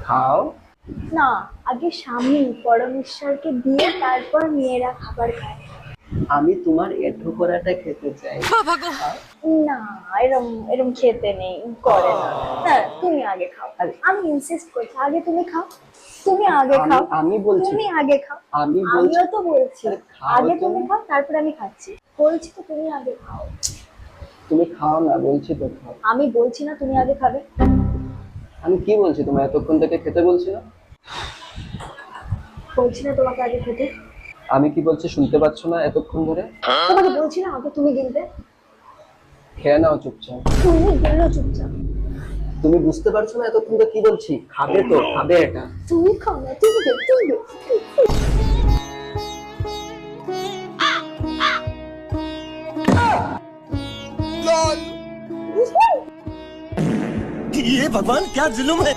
খাও। না, আগে স্বামী পরমেশ্বরকে দিয়ে তারপর মেয়েরা খাবার খায়। আমি তোমার এঁঠো করাটা খেতে চাই। খাও। না, এরম এরম খেতে নেই, করে না। হ্যাঁ, তুমি আগে খাও। আরে, আমি ইনসিস্ট করছি, আগে তুমি খাও। তুমি আগে খাও। আমি বলছি, তুমি আগে খাও। আমি বলছি। আমিও তো বলছি আরে খাও আগে তুমি তুমি। খাও, তারপর আমি খাচ্ছি। বলছি তো তুমি আগে খাও। তুমি খাও না, বলছি তো খাও। আমি বলছি না তুমি আগে খাবে? আমি কি বলছি, তোমার এতক্ষণ থেকে খেতে বলছি না? বলছি না তোমাকে আগে খেতে? আমি কি বলছি শুনতে পাচ্ছ না এতক্ষণ ধরে? তোমাকে বলছি না আগে তুমি গিলবে? খেয়ে নাও চুপচাপ। তুমি গেলো চুপচাপ। তুমি বুঝতে পারছো না এতক্ষণ তো কি বলছি? খাবে তো, খাবে এটা। তুমি খাও না, তুমি দে, তুমি দে। ये भगवान क्या जुल्म है।